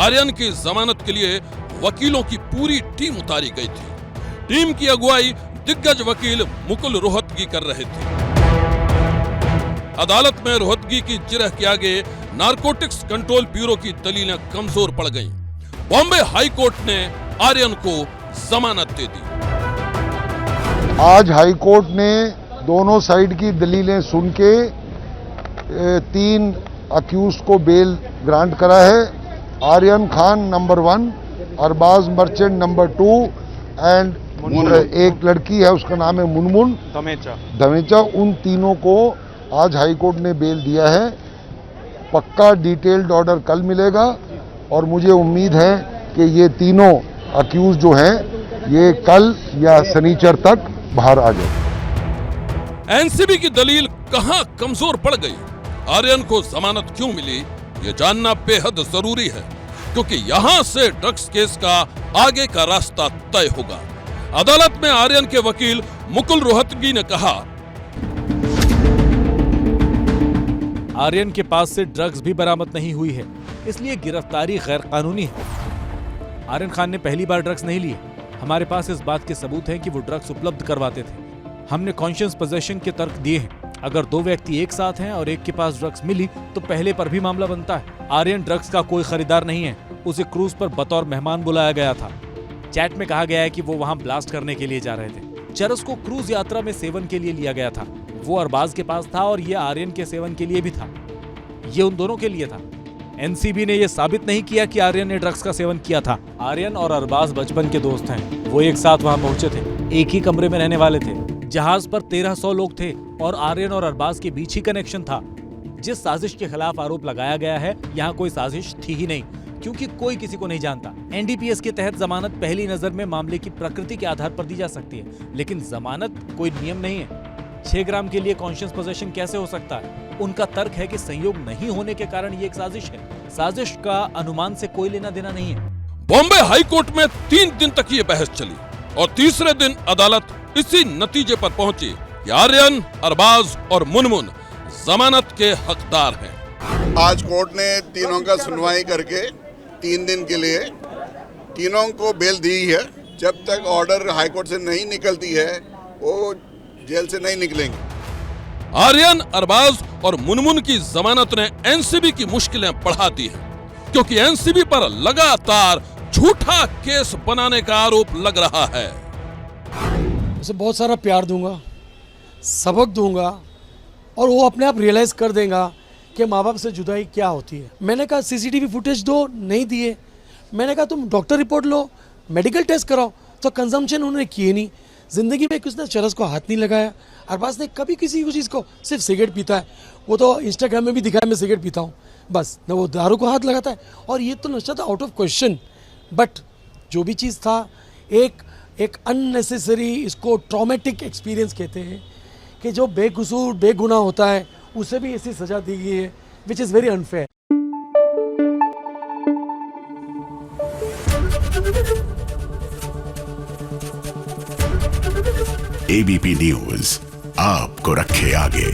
आर्यन की जमानत के लिए वकीलों की पूरी टीम उतारी गई थी। टीम की अगुवाई दिग्गज वकील मुकुल रोहतगी कर रहे थे। अदालत में रोहतगी की जिरह के आगे नारकोटिक्स कंट्रोल ब्यूरो की दलीलें कमजोर पड़ गईं। बॉम्बे हाई कोर्ट ने आर्यन को जमानत दे दी। आज हाई कोर्ट ने दोनों साइड की दलीलें सुन के 3 अक्यूज को बेल ग्रांट करा है। Aryan Khan number 1, Arbaaz Merchant number 2 and एक लड़की है, उसका नाम है मुनमुन धमेचा। उन तीनों को आज हाई कोर्ट ने बेल दिया है। पक्का डिटेल्ड ऑर्डर कल मिलेगा और मुझे उम्मीद है कि ये तीनों अक्यूज जो हैं ये कल या शनिचर तक बाहर आ जाए। एनसीबी की दलील कहां कमजोर पड़ गई, आर्यन को जमानत क्यों मिली, ये जानना बेहद जरूरी है, क्योंकि यहां से ड्रग्स केस का आगे का रास्ता तय होगा। अदालत में आर्यन के वकील मुकुल रोहतगी ने कहा, आर्यन के पास से ड्रग्स भी बरामद नहीं हुई है, इसलिए गिरफ्तारी गैर कानूनी है। आर्यन खान ने पहली बार ड्रग्स नहीं लिए। हमारे पास इस बात के सबूत हैं कि वो ड्रग्स उपलब्ध करवाते थे। हमने कॉन्शियस पोजेशन के तर्क दिए हैं। अगर 2 व्यक्ति एक साथ हैं और एक के पास ड्रग्स मिली तो पहले पर भी मामला बनता है। आर्यन ड्रग्स का कोई खरीदार नहीं है, उसे क्रूज पर बतौर मेहमान बुलाया गया था। चैट में कहा गया है कि वो वहां ब्लास्ट करने के लिए जा रहे थे। चरस को क्रूज यात्रा में सेवन के लिए लिया गया था। वो अरबाज के पास था और ये आर्यन के सेवन के लिए भी था। ये उन दोनों के लिए था। एनसीबी ने यह साबित नहीं किया कि आर्यन ने ड्रग्स का सेवन किया था। आर्यन और अरबाज बचपन के दोस्त हैं। वो एक साथ वहां पहुंचे थे, एक ही कमरे में रहने वाले थे। जहाज पर 1300 लोग थे और आर्यन और अरबाज के बीच ही कनेक्शन था। जिस साजिश के खिलाफ आरोप लगाया गया है, यहाँ कोई साजिश थी ही नहीं, क्योंकि कोई किसी को नहीं जानता। एनडीपीएस के तहत जमानत पहली नजर में मामले की प्रकृति के आधार पर दी जा सकती है, लेकिन जमानत कोई नियम नहीं है। 6 ग्राम के लिए कॉन्शियस पोजेशन कैसे हो सकता है? उनका तर्क है कि संयोग नहीं होने के कारण ये एक साजिश है। साजिश का अनुमान से कोई लेना देना नहीं है। बॉम्बे हाई कोर्ट में 3 दिन तक ये बहस चली और तीसरे दिन अदालत इसी नतीजे पर पहुंची कि आर्यन, अरबाज और मुनमुन जमानत के हकदार हैं। आज कोर्ट ने तीनों का सुनवाई करके 3 दिन के लिए तीनों को बेल दी है। जब तक ऑर्डर हाई कोर्ट से नहीं निकलती है वो जेल से नहीं निकलेंगे। आर्यन, अरबाज और मुनमुन की जमानत ने एनसीबी की मुश्किलें बढ़ा दी हैं, क्योंकि एनसीबी पर लगातार झूठा केस बनाने का आरोप लग रहा है। उसे बहुत सारा प्यार दूंगा, सबक दूंगा और वो अपने आप रियलाइज कर देगा कि माँ बाप से जुदाई क्या होती है। मैंने कहा सीसीटीवी फुटेज दो, नहीं दिए। मैंने कहा तुम डॉक्टर रिपोर्ट लो, मेडिकल टेस्ट कराओ, तो कंजम्पशन उन्होंने किए नहीं। जिंदगी में किसने चरस को हाथ नहीं लगाया। अरबाज ने कभी किसी को चीज़ को सिर्फ सिगरेट पीता है, वो तो इंस्टाग्राम में भी दिखाया मैं सिगरेट पीता हूँ, बस न वो दारू को हाथ लगाता है। और ये तो नशा था आउट ऑफ क्वेश्चन। बट जो भी चीज़ था एक अननेसेसरी, इसको ट्रॉमेटिक एक्सपीरियंस कहते हैं, कि जो बेकसूर बेगुनाह होता है उसे भी ऐसी सजा दी गई है, which is very unfair. ABP news आपको रखे आगे।